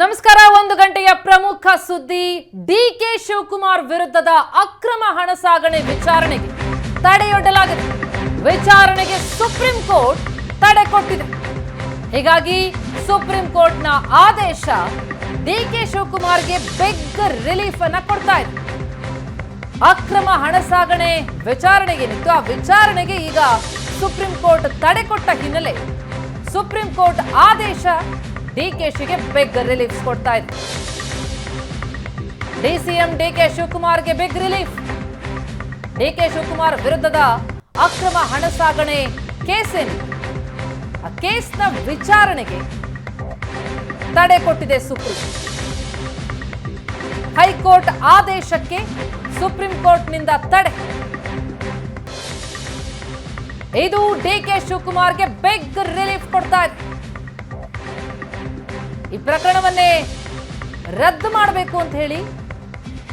ನಮಸ್ಕಾರ. 1 ಗಂಟೆಯ ಪ್ರಮುಖ ಸುದ್ದಿ. ಡಿಕೆ ಶಿವಕುಮಾರ್ ವಿರುದ್ಧದ ಅಕ್ರಮ ಹಣ ಸಾಗಣೆ ವಿಚಾರಣೆಗೆ ತಡೆಯೊಡ್ಡಲಾಗಿದೆ. ವಿಚಾರಣೆಗೆ ಸುಪ್ರೀಂ ಕೋರ್ಟ್ ತಡೆ ಕೊಟ್ಟಿದೆ. ಹೀಗಾಗಿ ಸುಪ್ರೀಂ ಕೋರ್ಟ್ನ ಆದೇಶ ಡಿಕೆ ಶಿವಕುಮಾರ್ಗೆ ಬಿಗ್ ರಿಲೀಫ್ ಅನ್ನು ಕೊಡ್ತಾ ಇದೆ. ಅಕ್ರಮ ಹಣ ಸಾಗಣೆ ವಿಚಾರಣೆಗೇನಿತ್ತು, ಆ ವಿಚಾರಣೆಗೆ ಈಗ ಸುಪ್ರೀಂ ಕೋರ್ಟ್ ತಡೆ ಕೊಟ್ಟ ಹಿನ್ನೆಲೆ ಸುಪ್ರೀಂ ಕೋರ್ಟ್ ಆದೇಶ ಡಿಕೆಶಿಗೆ ಬಿಗ್ ರಿಲೀಫ್ ಕೊಡ್ತಾ ಇದೆ. ಡಿಸಿಎಂ ಡಿಕೆ ಶಿವಕುಮಾರ್ಗೆ ಬಿಗ್ ರಿಲೀಫ್. ಡಿಕೆ ಶಿವಕುಮಾರ್ ವಿರುದ್ಧದ ಅಕ್ರಮ ಹಣ ಸಾಗಣೆ ಕೇಸೇನು, ಆ ಕೇಸ್ನ ವಿಚಾರಣೆಗೆ ತಡೆ ಕೊಟ್ಟಿದೆ ಸುಪ್ರೀಂ. ಹೈಕೋರ್ಟ್ ಆದೇಶಕ್ಕೆ ಸುಪ್ರೀಂ ಕೋರ್ಟ್ನಿಂದ ತಡೆ. ಇದು ಡಿಕೆ ಶಿವಕುಮಾರ್ಗೆ ಬಿಗ್ ರಿಲೀಫ್ ಕೊಡ್ತಾ ಇದೆ. ಈ ಪ್ರಕರಣವನ್ನೇ ರದ್ದು ಮಾಡಬೇಕು ಅಂತ ಹೇಳಿ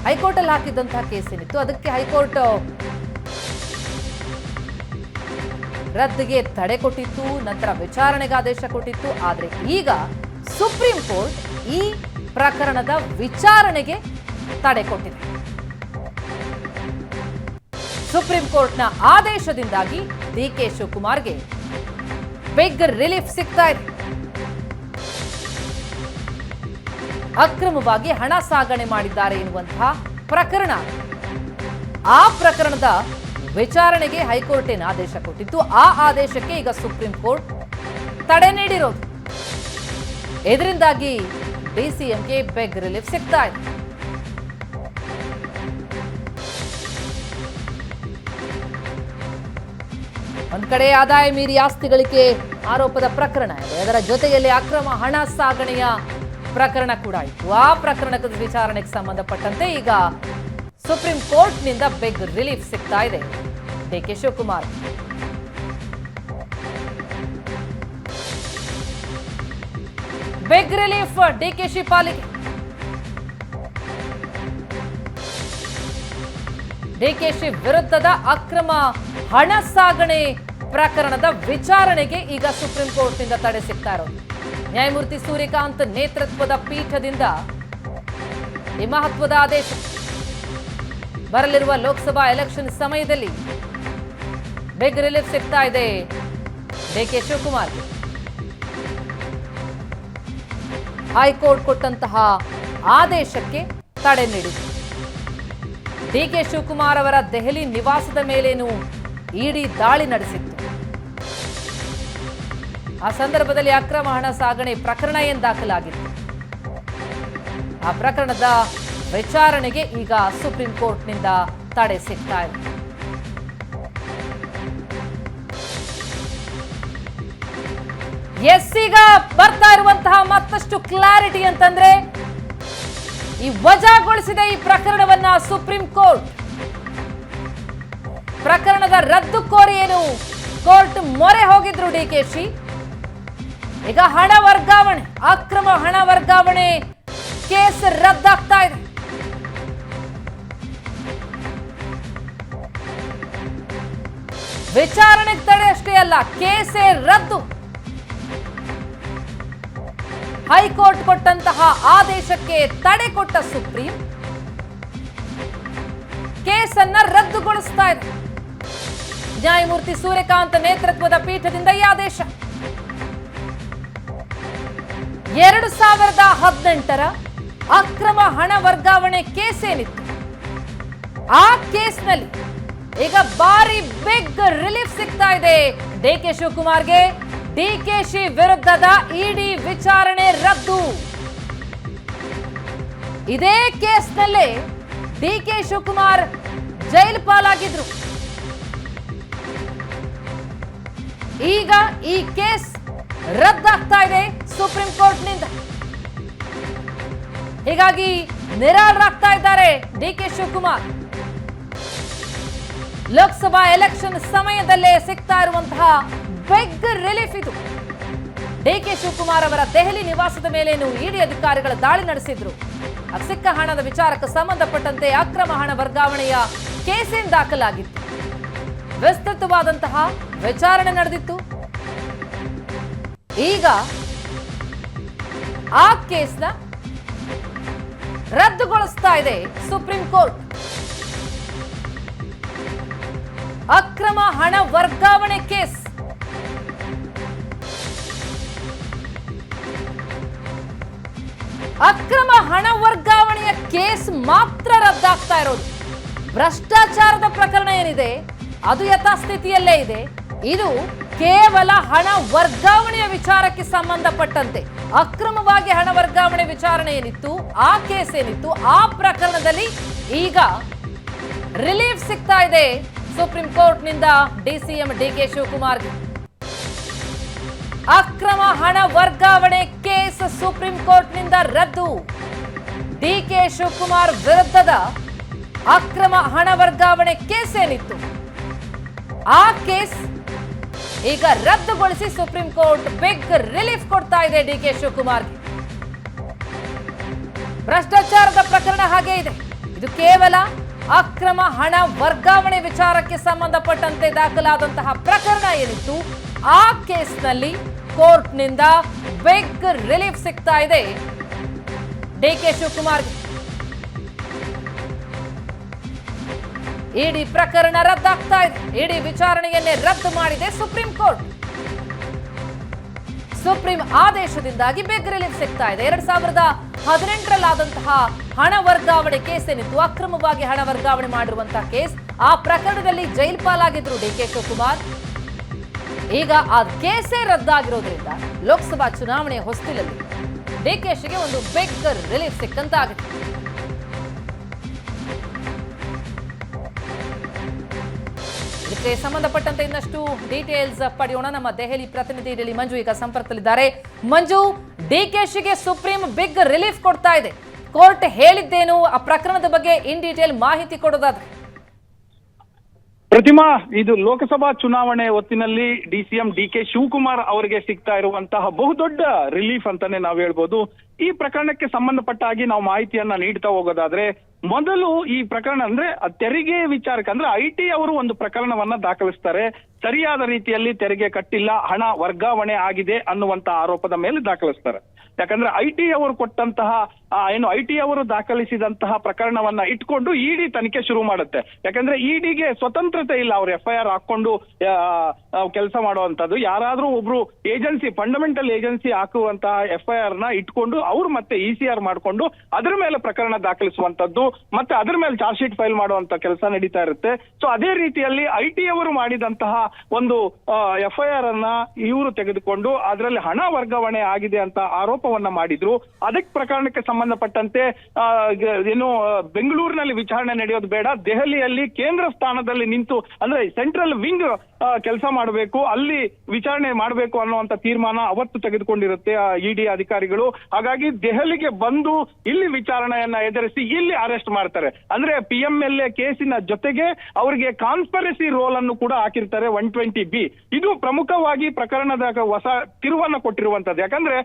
ಹೈಕೋರ್ಟ್ ಅಲ್ಲಿ ಹಾಕಿದ್ದಂತಹ ಕೇಸ್ ಏನಿತ್ತು, ಅದಕ್ಕೆ ಹೈಕೋರ್ಟ್ ರದ್ದಿಗೆ ತಡೆ ಕೊಟ್ಟಿತ್ತು, ನಂತರ ವಿಚಾರಣೆಗೆ ಆದೇಶ ಕೊಟ್ಟಿತ್ತು. ಆದರೆ ಈಗ ಸುಪ್ರೀಂ ಕೋರ್ಟ್ ಈ ಪ್ರಕರಣದ ವಿಚಾರಣೆಗೆ ತಡೆ ಕೊಟ್ಟಿದೆ. ಸುಪ್ರೀಂ ಕೋರ್ಟ್ನ ಆದೇಶದಿಂದಾಗಿ ಡಿಕೆ ಶಿವಕುಮಾರ್ಗೆ ಬಿಗ್ ರಿಲೀಫ್ ಸಿಗ್ತಾ ಇದೆ. ಅಕ್ರಮವಾಗಿ ಹಣ ಸಾಗಣೆ ಮಾಡಿದ್ದಾರೆ ಎನ್ನುವಂತಹ ಪ್ರಕರಣ, ಆ ಪ್ರಕರಣದ ವಿಚಾರಣೆಗೆ ಹೈಕೋರ್ಟ್ ಏನು ಆದೇಶ ಕೊಟ್ಟಿತ್ತು, ಆ ಆದೇಶಕ್ಕೆ ಈಗ ಸುಪ್ರೀಂ ಕೋರ್ಟ್ ತಡೆ ನೀಡಿರೋದು. ಇದರಿಂದಾಗಿ ಡಿಸಿಎಂಗೆ ಬಿಗ್ ರಿಲೀಫ್ ಸಿಗ್ತಾ ಇದೆ. ಒಂದ್ ಕಡೆ ಆದಾಯ ಮೀರಿ ಆಸ್ತಿ ಗಳಿಕೆ ಆರೋಪದ ಪ್ರಕರಣ ಇದೆ, ಅದರ ಜೊತೆಯಲ್ಲಿ ಅಕ್ರಮ ಹಣ ಸಾಗಣೆಯ ಪ್ರಕರಣ ಕೂಡ ಇತ್ತು. ಆ ಪ್ರಕರಣದ ವಿಚಾರಣೆಗೆ ಸಂಬಂಧಪಟ್ಟಂತೆ ಈಗ ಸುಪ್ರೀಂ ಕೋರ್ಟ್ನಿಂದ ಬಿಗ್ ರಿಲೀಫ್ ಸಿಗ್ತಾ ಇದೆ ಡಿಕೆ ಶಿವಕುಮಾರ್. ಬಿಗ್ ರಿಲೀಫ್ ಡಿಕೆಶಿ ಪಾಲಿಗೆ. ಡಿಕೆಶಿ ವಿರುದ್ಧದ ಅಕ್ರಮ ಹಣ ಸಾಗಣೆ ಪ್ರಕರಣದ ವಿಚಾರಣೆಗೆ ಈಗ ಸುಪ್ರೀಂ ಕೋರ್ಟ್ನಿಂದ ತಡೆ ಸಿಗ್ತಾ ಇರೋದು. ನ್ಯಾಯಮೂರ್ತಿ ಸೂರ್ಯಕಾಂತ್ ನೇತೃತ್ವದ ಪೀಠದಿಂದ ಈ ಮಹತ್ವದ ಆದೇಶ. ಬರಲಿರುವ ಲೋಕಸಭಾ ಎಲೆಕ್ಷನ್ ಸಮಯದಲ್ಲಿ ಬಿಗ್ ರಿಲೀಫ್ ಸಿಗ್ತಾ ಇದೆ ಡಿಕೆ ಶಿವಕುಮಾರ್. ಹೈಕೋರ್ಟ್ ಕೊಟ್ಟಂತಹ ಆದೇಶಕ್ಕೆ ತಡೆ ನೀಡಿದೆ. ಡಿಕೆ ಶಿವಕುಮಾರ್ ಅವರ ದೆಹಲಿ ನಿವಾಸದ ಮೇಲೇನು ಇಡಿ ದಾಳಿ ನಡೆಸಿತ್ತು. ಆ ಸಂದರ್ಭದಲ್ಲಿ ಅಕ್ರಮ ಹಣ ಸಾಗಣೆ ಪ್ರಕರಣ ಏನು ದಾಖಲಾಗಿತ್ತು, ಆ ಪ್ರಕರಣದ ವಿಚಾರಣೆಗೆ ಈಗ ಸುಪ್ರೀಂ ಕೋರ್ಟ್ನಿಂದ ತಡೆ ಸಿಗ್ತಾ ಇದೆ. ಈಗ ಬರ್ತಾ ಇರುವಂತಹ ಮತ್ತಷ್ಟು ಕ್ಲಾರಿಟಿ ಅಂತಂದ್ರೆ, ಈ ವಜಾಗೊಳಿಸಿದ ಈ ಪ್ರಕರಣವನ್ನ ಸುಪ್ರೀಂ ಕೋರ್ಟ್. ಪ್ರಕರಣದ ರದ್ದು ಕೋರಿ ಏನು ಕೋರ್ಟ್ ಮೊರೆ ಹೋಗಿದ್ರು ಡಿಕೆಶಿ. ಈಗ ಹಣ ವರ್ಗಾವಣೆ, ಅಕ್ರಮ ಹಣ ವರ್ಗಾವಣೆ ಕೇಸ್ ರದ್ದಾಗ್ತಾ ಇದೆ. ವಿಚಾರಣೆಗೆ ತಡೆ ಅಷ್ಟೇ ಅಲ್ಲ, ಕೇಸೇ ರದ್ದು. ಹೈಕೋರ್ಟ್ ಕೊಟ್ಟಂತಹ ಆದೇಶಕ್ಕೆ ತಡೆ ಕೊಟ್ಟ ಸುಪ್ರೀಂ ಕೇಸನ್ನ ರದ್ದುಗೊಳಿಸ್ತಾ ಇದೆ. ನ್ಯಾಯಮೂರ್ತಿ ಸೂರ್ಯಕಾಂತ್ ನೇತೃತ್ವದ ಪೀಠದಿಂದ ಈ ಆದೇಶ. 2018ರ ಅಕ್ರಮ ಹಣ ವರ್ಗಾವಣೆ ಕೇಸ್ ಏನಿತ್ತು, ಆ ಕೇಸ್ನಲ್ಲಿ ಈಗ ಭಾರಿ ಬಿಗ್ ರಿಲೀಫ್ ಸಿಗ್ತಾ ಇದೆ ಡಿಕೆ ಶಿವಕುಮಾರ್ಗೆ. ಡಿಕೆಶಿ ವಿರುದ್ಧದ ಇಡಿ ವಿಚಾರಣೆ ರದ್ದು. ಇದೇ ಕೇಸ್ನಲ್ಲೇ ಡಿಕೆ ಶಿವಕುಮಾರ್ ಜೈಲು ಪಾಲಾಗಿದ್ರು. ಈಗ ಈ ಕೇಸ್ ರದ್ದಾಗ್ತಾ ಇದೆ ಸುಪ್ರೀಂ ಕೋರ್ಟ್ನಿಂದ. ಹೀಗಾಗಿ ನಿರಾಳರಾಗ್ತಾ ಇದ್ದಾರೆ ಡಿಕೆ ಶಿವಕುಮಾರ್. ಲೋಕಸಭಾ ಎಲೆಕ್ಷನ್ ಸಮಯದಲ್ಲೇ ಸಿಗ್ತಾ ಇರುವಂತಹ ಬಿಗ್ ರಿಲೀಫ್ ಇದು. ಡಿಕೆ ಶಿವಕುಮಾರ್ ಅವರ ದೆಹಲಿ ನಿವಾಸದ ಮೇಲೇನು ಇಡಿ ಅಧಿಕಾರಿಗಳ ದಾಳಿ ನಡೆಸಿದ್ರು. ಸಿಕ್ಕ ಹಣದ ವಿಚಾರಕ್ಕೆ ಸಂಬಂಧಪಟ್ಟಂತೆ ಅಕ್ರಮ ಹಣ ವರ್ಗಾವಣೆಯ ಕೇಸೇನು ದಾಖಲಾಗಿತ್ತು. ವಿಸ್ತೃತವಾದಂತಹ ವಿಚಾರಣೆ ನಡೆದಿತ್ತು. ಈಗ ಆ ಕೇಸ್ನ ರದ್ದುಗೊಳಿಸ್ತಾ ಇದೆ ಸುಪ್ರೀಂ ಕೋರ್ಟ್. ಅಕ್ರಮ ಹಣ ವರ್ಗಾವಣೆ ಕೇಸ್ ಅಕ್ರಮ ಹಣ ವರ್ಗಾವಣೆಯ ಕೇಸ್ ಮಾತ್ರ ರದ್ದಾಗ್ತಾ ಇರೋದು. ಭ್ರಷ್ಟಾಚಾರದ ಪ್ರಕರಣ ಏನಿದೆ ಅದು ಯಥಾಸ್ಥಿತಿಯಲ್ಲೇ ಇದೆ. ಇದು ಕೇವಲ ಹಣ ವರ್ಗಾವಣೆಯ ವಿಚಾರಕ್ಕೆ ಸಂಬಂಧಪಟ್ಟಂತೆ ಅಕ್ರಮವಾಗಿ ಹಣ ವರ್ಗಾವಣೆ ವಿಚಾರಣೆ ಏನಿತ್ತು, ಆ ಕೇಸ್ ಏನಿತ್ತು, ಆ ಪ್ರಕರಣದಲ್ಲಿ ಈಗ ರಿಲೀಫ್ ಸಿಗ್ತಾ ಇದೆ ಸುಪ್ರೀಂ ಕೋರ್ಟ್ನಿಂದ ಡಿಸಿಎಂ ಡಿಕೆ ಶಿವಕುಮಾರ್ಗೆ. ಅಕ್ರಮ ಹಣ ವರ್ಗಾವಣೆ ಕೇಸ್ ಸುಪ್ರೀಂ ಕೋರ್ಟ್ನಿಂದ ರದ್ದು. ಡಿಕೆ ಶಿವಕುಮಾರ್ ವಿರುದ್ಧದ ಅಕ್ರಮ ಹಣ ವರ್ಗಾವಣೆ ಕೇಸ್ ಏನಿತ್ತು ಆ ಕೇಸ್ ಈಗ ರದ್ದುಗೊಳಿಸಿ ಸುಪ್ರೀಂ ಕೋರ್ಟ್ ಬಿಗ್ ರಿಲೀಫ್ ಕೊಡ್ತಾ ಇದೆ ಡಿಕೆ ಶಿವಕುಮಾರ್ಗೆ. ಭ್ರಷ್ಟಾಚಾರದ ಪ್ರಕರಣ ಹಾಗೆ ಇದೆ. ಇದು ಕೇವಲ ಅಕ್ರಮ ಹಣ ವರ್ಗಾವಣೆ ವಿಚಾರಕ್ಕೆ ಸಂಬಂಧಪಟ್ಟಂತೆ ದಾಖಲಾದಂತಹ ಪ್ರಕರಣ ಏನಿತ್ತು ಆ ಕೇಸ್ನಲ್ಲಿ ಕೋರ್ಟ್ನಿಂದ ಬಿಗ್ ರಿಲೀಫ್ ಸಿಗ್ತಾ ಇದೆ ಡಿಕೆ ಶಿವಕುಮಾರ್ಗೆ. ಇಡಿ ಪ್ರಕರಣ ರದ್ದಾಗ್ತಾ ಇದೆ. ಇಡಿ ವಿಚಾರಣೆಯನ್ನೇ ರದ್ದು ಮಾಡಿದೆ ಸುಪ್ರೀಂ ಕೋರ್ಟ್. ಸುಪ್ರೀಂ ಆದೇಶದಿಂದಾಗಿ ಬಿಗ್ ರಿಲೀಫ್ ಸಿಗ್ತಾ ಇದೆ. 2018ರಲ್ಲಾದಂತಹ ಹಣ ವರ್ಗಾವಣೆ ಕೇಸ್ ಏನಿತ್ತು, ಅಕ್ರಮವಾಗಿ ಹಣ ವರ್ಗಾವಣೆ ಮಾಡಿರುವಂತಹ ಕೇಸ್, ಆ ಪ್ರಕರಣದಲ್ಲಿ ಜೈಲ್ ಪಾಲಾಗಿದ್ರು ಡಿಕೆ ಶಿವಕುಮಾರ್. ಈಗ ಆ ಕೇಸೇ ರದ್ದಾಗಿರೋದ್ರಿಂದ ಲೋಕಸಭಾ ಚುನಾವಣೆಯ ಹೊಸ್ತಿಲಲ್ಲಿ ಡಿಕೆಶಿಗೆ ಒಂದು ಬಿಗ್ ರಿಲೀಫ್ ಸಿಕ್ಕಂತಾಗಿದೆ. ಇದಕ್ಕೆ ಸಂಬಂಧಪಟ್ಟಂತೆ ಇನ್ನಷ್ಟು ಡೀಟೇಲ್ಸ್ ಪಡೆಯೋಣ. ನಮ್ಮ ದೆಹಲಿ ಪ್ರತಿನಿಧಿ ಡೆಲ್ಲಿ ಮಂಜು ಈಗ ಸಂಪರ್ಕದಲ್ಲಿದ್ದಾರೆ. ಮಂಜು, ಡಿಕೆಶಿಗೆ ಸುಪ್ರೀಂ ಬಿಗ್ ರಿಲೀಫ್ ಕೊಡ್ತಾ ಇದೆ. ಕೋರ್ಟ್ ಹೇಳಿದ್ದೇನು, ಆ ಪ್ರಕರಣದ ಬಗ್ಗೆ ಇನ್ ಡೀಟೇಲ್ ಮಾಹಿತಿ ಕೊಡೋದಾದ್ರೆ? ಪ್ರತಿಮಾ, ಇದು ಲೋಕಸಭಾ ಚುನಾವಣೆ ಹೊತ್ತಿನಲ್ಲಿ ಡಿಸಿಎಂ ಡಿಕೆ ಶಿವಕುಮಾರ್ ಅವರಿಗೆ ಸಿಗ್ತಾ ಇರುವಂತಹ ಬಹುದೊಡ್ಡ ರಿಲೀಫ್ ಅಂತಾನೆ ನಾವು ಹೇಳ್ಬೋದು. ಈ ಪ್ರಕರಣಕ್ಕೆ ಸಂಬಂಧಪಟ್ಟ ಹಾಗೆ ನಾವು ಮಾಹಿತಿಯನ್ನ ನೀಡ್ತಾ ಹೋಗೋದಾದ್ರೆ, ಮೊದಲು ಈ ಪ್ರಕರಣ ಅಂದ್ರೆ ತೆರಿಗೆ ವಿಚಾರಕ್ಕೆ ಅಂದ್ರೆ ಐಟಿ ಅವರು ಒಂದು ಪ್ರಕರಣವನ್ನ ದಾಖಲಿಸ್ತಾರೆ. ಸರಿಯಾದ ರೀತಿಯಲ್ಲಿ ತೆರಿಗೆ ಕಟ್ಟಿಲ್ಲ, ಹಣ ವರ್ಗಾವಣೆ ಆಗಿದೆ ಅನ್ನುವಂತ ಆರೋಪದ ಮೇಲೆ ದಾಖಲಿಸ್ತಾರೆ. ಯಾಕಂದ್ರೆ ಐಟಿ ಅವರು ಕೊಟ್ಟಂತಹ ಐಟಿ ಅವರು ದಾಖಲಿಸಿದಂತಹ ಪ್ರಕರಣವನ್ನ ಇಟ್ಕೊಂಡು ಇಡಿ ತನಿಖೆ ಶುರು ಮಾಡುತ್ತೆ. ಯಾಕಂದ್ರೆ ಇಡಿಗೆ ಸ್ವತಂತ್ರತೆ ಇಲ್ಲ, ಅವ್ರು FIR ಹಾಕೊಂಡು ಕೆಲಸ ಮಾಡುವಂತದ್ದು. ಯಾರಾದ್ರೂ ಒಬ್ರು ಏಜೆನ್ಸಿ, ಫಂಡಮೆಂಟಲ್ ಏಜೆನ್ಸಿ ಹಾಕುವಂತಹ FIR ನ ಇಟ್ಕೊಂಡು ಅವ್ರು ಮತ್ತೆ ECR ಮಾಡ್ಕೊಂಡು ಅದ್ರ ಮೇಲೆ ಪ್ರಕರಣ ದಾಖಲಿಸುವಂತದ್ದು, ಮತ್ತೆ ಅದ್ರ ಮೇಲೆ ಚಾರ್ಜ್ ಶೀಟ್ ಫೈಲ್ ಮಾಡುವಂತ ಕೆಲಸ ನಡೀತಾ ಇರುತ್ತೆ. ಸೊ ಅದೇ ರೀತಿಯಲ್ಲಿ ಐಟಿ ಅವರು ಮಾಡಿದಂತಹ ಒಂದು FIR ಅನ್ನ ಇವರು ತೆಗೆದುಕೊಂಡು ಅದರಲ್ಲಿ ಹಣ ವರ್ಗಾವಣೆ ಆಗಿದೆ ಅಂತ ಆರೋಪವನ್ನ ಮಾಡಿದ್ರು. ಅದಕ್ಕೆ ಪ್ರಕರಣಕ್ಕೆ ಸಂಬಂಧಪಟ್ಟಂತೆ ಏನು ಬೆಂಗಳೂರಿನಲ್ಲಿ ವಿಚಾರಣೆ ನಡೆಯೋದು ಬೇಡ, ದೆಹಲಿಯಲ್ಲಿ ಕೇಂದ್ರ ಸ್ಥಾನದಲ್ಲಿ ನಿಂತು ಅಂದ್ರೆ ಸೆಂಟ್ರಲ್ ವಿಂಗ್ ಕೆಲಸ ಮಾಡಬೇಕು, ಅಲ್ಲಿ ವಿಚಾರಣೆ ಮಾಡಬೇಕು ಅನ್ನುವಂತ ತೀರ್ಮಾನ ಅವತ್ತು ತೆಗೆದುಕೊಂಡಿರುತ್ತೆ ಇಡಿ ಅಧಿಕಾರಿಗಳು. ಹಾಗಾಗಿ ದೆಹಲಿಗೆ ಬಂದು ಇಲ್ಲಿ ವಿಚಾರಣೆಯನ್ನ ಎದುರಿಸಿ ಇಲ್ಲಿ ಅರೆಸ್ಟ್ ಮಾಡ್ತಾರೆ. ಅಂದ್ರೆ PMLA ಕೇಸಿನ ಜೊತೆಗೆ ಅವರಿಗೆ ಕಾನ್ಸ್ಪರೆಸಿ ರೋಲ್ ಅನ್ನು ಕೂಡ ಹಾಕಿರ್ತಾರೆ 120B. ಇದು ಪ್ರಮುಖವಾಗಿ ಪ್ರಕರಣದ ಹೊಸ ತಿರುವನ್ನ ಕೊಟ್ಟಿರುವಂತದ್ದು. ಯಾಕಂದ್ರೆ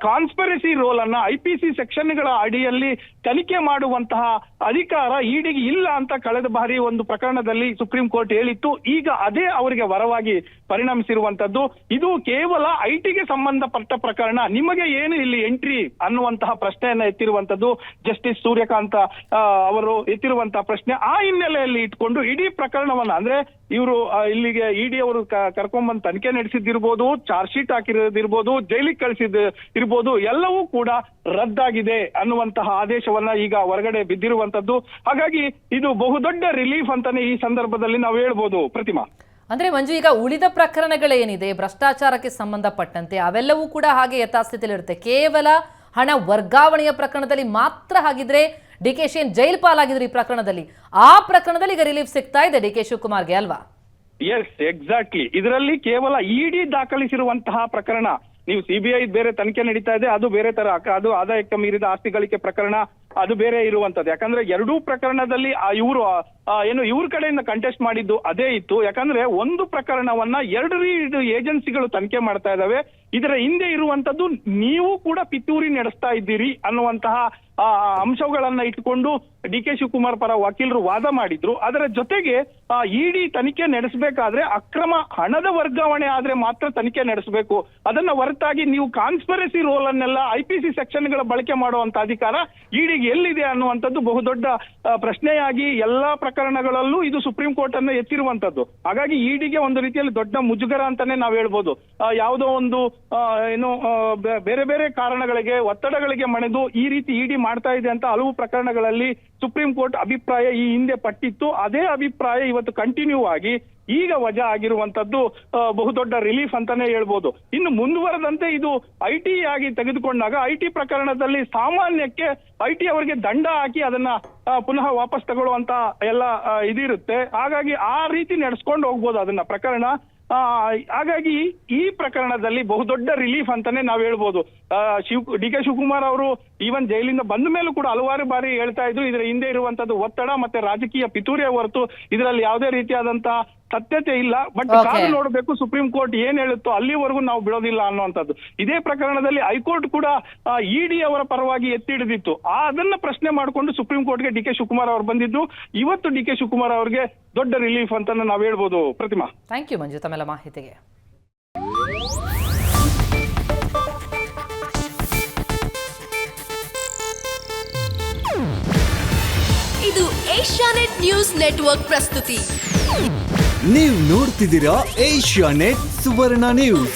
ಕಾನ್ಸ್ಪರೆಸಿ ರೋಲ್ ಅನ್ನ IPC ಸೆಕ್ಷನ್ಗಳ ಅಡಿಯಲ್ಲಿ ತನಿಖೆ ಮಾಡುವಂತಹ ಅಧಿಕಾರ ಇಡಿಗೆ ಇಲ್ಲ ಅಂತ ಕಳೆದ ಬಾರಿ ಒಂದು ಪ್ರಕರಣದಲ್ಲಿ ಸುಪ್ರೀಂ ಕೋರ್ಟ್ ಹೇಳಿತ್ತು. ಈಗ ಅದೇ ಅವರಿಗೆ ವರವಾಗಿ ಪರಿಣಮಿಸಿರುವಂತದ್ದು. ಇದು ಕೇವಲ ಐಟಿಗೆ ಸಂಬಂಧಪಟ್ಟ ಪ್ರಕರಣ, ನಿಮಗೆ ಏನು ಇಲ್ಲಿ ಎಂಟ್ರಿ ಅನ್ನುವಂತಹ ಪ್ರಶ್ನೆಯನ್ನ ಎತ್ತಿರುವಂತದ್ದು ಜಸ್ಟಿಸ್ ಸೂರ್ಯಕಾಂತ್ ಅವರು ಎತ್ತಿರುವಂತಹ ಪ್ರಶ್ನೆ. ಆ ಹಿನ್ನೆಲೆಯಲ್ಲಿ ಇಟ್ಕೊಂಡು ಇಡೀ ಪ್ರಕರಣವನ್ನ ಅಂದ್ರೆ ಇವರು ಇಲ್ಲಿಗೆ ಇಡಿ ಅವರು ಕರ್ಕೊಂಡ್ಬಂದು ತನಿಖೆ ನಡೆಸಿದ್ದಿರ್ಬೋದು, ಚಾರ್ಜ್ ಶೀಟ್ ಹಾಕಿರೋದಿರ್ಬೋದು, ಜೈಲಿಗೆ ಕಳಿಸಿದ್ ಇರ್ಬೋದು, ಎಲ್ಲವೂ ಕೂಡ ರದ್ದಾಗಿದೆ ಅನ್ನುವಂತಹ ಆದೇಶವನ್ನ ಈಗ ಹೊರಗಡೆ ಬಿದ್ದಿರುವಂತದ್ದು. ಹಾಗಾಗಿ ಇದು ಬಹುದೊಡ್ಡ ರಿಲೀಫ್ ಅಂತಾನೆ ಈ ಸಂದರ್ಭದಲ್ಲಿ ನಾವು ಹೇಳ್ಬೋದು. ಪ್ರತಿಮಾ, ಅಂದ್ರೆ ಮಂಜು, ಈಗ ಉಳಿದ ಪ್ರಕರಣಗಳೇನಿದೆ ಭ್ರಷ್ಟಾಚಾರಕ್ಕೆ ಸಂಬಂಧಪಟ್ಟಂತೆ ಅವೆಲ್ಲವೂ ಕೂಡ ಹಾಗೆ ಯಥಾಸ್ಥಿತಿಯಲ್ಲಿರುತ್ತೆ. ಕೇವಲ ಹಣ ವರ್ಗಾವಣೆಯ ಪ್ರಕರಣದಲ್ಲಿ ಮಾತ್ರ ಹಾಗಿದ್ರೆ ಡಿಕೆಶಿ ಜೈಲ್ ಪಾಲಾಗಿದ್ರು ಈ ಪ್ರಕರಣದಲ್ಲಿ, ಆ ಪ್ರಕರಣದಲ್ಲಿ ಈಗ ರಿಲೀಫ್ ಸಿಗ್ತಾ ಇದೆ ಡಿಕೆ ಶಿವಕುಮಾರ್ಗೆ ಅಲ್ವಾ? Yes, exactly. ಇದರಲ್ಲಿ ಕೇವಲ ಇಡಿ ದಾಖಲಿಸಿರುವಂತಹ ಪ್ರಕರಣ, ನೀವು CBI ಬೇರೆ ತನಿಖೆ ನಡೀತಾ ಇದೆ, ಅದು ಬೇರೆ ತರ, ಅದು ಆದಾಯಕ್ಕೆ ಮೀರಿದ ಆಸ್ತಿ ಗಳಿಕೆ ಪ್ರಕರಣ, ಅದು ಬೇರೆ ಇರುವಂತದ್ದು. ಯಾಕಂದ್ರೆ ಎರಡೂ ಪ್ರಕರಣದಲ್ಲಿ ಇವರು ಇವ್ರ ಕಡೆಯಿಂದ ಕಂಟೆಸ್ಟ್ ಮಾಡಿದ್ದು ಅದೇ ಇತ್ತು. ಯಾಕಂದ್ರೆ ಒಂದು ಪ್ರಕರಣವನ್ನ ಎರಡು ಏಜೆನ್ಸಿಗಳು ತನಿಖೆ ಮಾಡ್ತಾ ಇದಾವೆ. ಇದರ ಹಿಂದೆ ಇರುವಂತದ್ದು ನೀವು ಕೂಡ ಪಿತೂರಿ ನಡೆಸ್ತಾ ಇದ್ದೀರಿ ಅನ್ನುವಂತಹ ಅಂಶಗಳನ್ನ ಇಟ್ಕೊಂಡು ಡಿ ಕೆ ಶಿವಕುಮಾರ್ ಪರ ವಕೀಲರು ವಾದ ಮಾಡಿದ್ರು. ಅದರ ಜೊತೆಗೆ ಇಡಿ ತನಿಖೆ ನಡೆಸಬೇಕಾದ್ರೆ ಅಕ್ರಮ ಹಣದ ವರ್ಗಾವಣೆ ಆದ್ರೆ ಮಾತ್ರ ತನಿಖೆ ನಡೆಸಬೇಕು. ಅದನ್ನ ಹೊರತಾಗಿ ನೀವು ಕಾನ್ಸ್ಪರಸಿ ರೋಲ್ ಅನ್ನೆಲ್ಲ IPC ಸೆಕ್ಷನ್ಗಳ ಬಳಕೆ ಮಾಡುವಂತ ಅಧಿಕಾರ ಇಡಿಗೆ ಎಲ್ಲಿದೆ ಅನ್ನುವಂಥದ್ದು ಬಹುದೊಡ್ಡ ಪ್ರಶ್ನೆಯಾಗಿ ಎಲ್ಲಾ ಪ್ರಕರಣಗಳಲ್ಲೂ ಇದು ಸುಪ್ರೀಂ ಕೋರ್ಟ್ ಅನ್ನು ಎತ್ತಿರುವಂತದ್ದು. ಹಾಗಾಗಿ ಇಡಿಗೆ ಒಂದು ರೀತಿಯಲ್ಲಿ ದೊಡ್ಡ ಮುಜುಗರ ಅಂತಾನೆ ನಾವು ಹೇಳ್ಬೋದು. ಯಾವುದೋ ಒಂದು ಬೇರೆ ಬೇರೆ ಕಾರಣಗಳಿಗೆ ಒತ್ತಡಗಳಿಗೆ ಮಣಿದು ಈ ರೀತಿ ಇಡಿ ಮಾಡ್ತಾ ಇದೆ ಅಂತ ಹಲವು ಪ್ರಕರಣಗಳಲ್ಲಿ ಸುಪ್ರೀಂ ಕೋರ್ಟ್ ಅಭಿಪ್ರಾಯ ಈ ಹಿಂದೆ ಪಟ್ಟಿತ್ತು. ಅದೇ ಅಭಿಪ್ರಾಯ ಇವತ್ತು ಕಂಟಿನ್ಯೂ ಆಗಿ ಈಗ ವಜಾ ಆಗಿರುವಂತದ್ದು ಬಹುದೊಡ್ಡ ರಿಲೀಫ್ ಅಂತಾನೆ ಹೇಳ್ಬೋದು. ಇನ್ನು ಮುಂದುವರೆದಂತೆ ಇದು IT ಆಗಿ ತೆಗೆದುಕೊಂಡಾಗ IT ಪ್ರಕರಣದಲ್ಲಿ ಸಾಮಾನ್ಯಕ್ಕೆ IT ಅವರಿಗೆ ದಂಡ ಹಾಕಿ ಅದನ್ನ ಪುನಃ ವಾಪಸ್ ತಗೊಳ್ಳುವಂತ ಎಲ್ಲ ಇದಿರುತ್ತೆ. ಹಾಗಾಗಿ ಆ ರೀತಿ ನಡೆಸ್ಕೊಂಡು ಹೋಗ್ಬೋದು ಅದನ್ನ ಪ್ರಕರಣ. ಹಾಗಾಗಿ ಈ ಪ್ರಕರಣದಲ್ಲಿ ಬಹುದೊಡ್ಡ ರಿಲೀಫ್ ಅಂತಾನೆ ನಾವು ಹೇಳ್ಬೋದು. ಡಿ ಕೆ ಶಿವಕುಮಾರ್ ಅವರು ಈವನ್ ಜೈಲಿಂದ ಬಂದ ಮೇಲೂ ಕೂಡ ಹಲವಾರು ಬಾರಿ ಹೇಳ್ತಾ ಇದ್ರು ಇದರ ಹಿಂದೆ ಇರುವಂತದ್ದು ಒತ್ತಡ ಮತ್ತೆ ರಾಜಕೀಯ ಪಿತೂರಿಯ ಹೊರತು ಇದರಲ್ಲಿ ಯಾವುದೇ ರೀತಿಯಾದಂತಹ ಸತ್ಯತೆ ಇಲ್ಲ. ಬಟ್ ಕಾದು ನೋಡಬೇಕು ಸುಪ್ರೀಂ ಕೋರ್ಟ್ ಏನ್ ಹೇಳುತ್ತೋ ಅಲ್ಲಿವರೆಗೂ ನಾವು ಬಿಡೋದಿಲ್ಲ ಅನ್ನುವಂಥದ್ದು. ಇದೇ ಪ್ರಕರಣದಲ್ಲಿ ಹೈಕೋರ್ಟ್ ಕೂಡ ಇಡಿ ಅವರ ಪರವಾಗಿ ಎತ್ತಿ ಹಿಡಿದಿತ್ತು. ಅದನ್ನ ಪ್ರಶ್ನೆ ಮಾಡಿಕೊಂಡು ಸುಪ್ರೀಂ ಕೋರ್ಟ್ಗೆ ಡಿ ಕೆ ಶಿವಕುಮಾರ್ ಅವರು ಬಂದಿದ್ದು. ಇವತ್ತು ಡಿ ಕೆ ಶಿವಕುಮಾರ್ ಅವರಿಗೆ ದೊಡ್ಡ ರಿಲೀಫ್ ಅಂತ ನಾವು ಹೇಳ್ಬೋದು. ಪ್ರತಿಮಾ, ಥ್ಯಾಂಕ್ ಯು ಮಂಜು ತಮ್ಮೆಲ್ಲ ಮಾಹಿತಿಗೆ. ಇದು ಏಷ್ಯಾನೆಟ್ ನ್ಯೂಸ್ ನೆಟ್ವರ್ಕ್ ಪ್ರಸ್ತುತಿ. ನೀವು ನೋಡ್ತಿದ್ದೀರಾ ಏಷ್ಯಾನೆಟ್ ಸುವರ್ಣ ನ್ಯೂಸ್.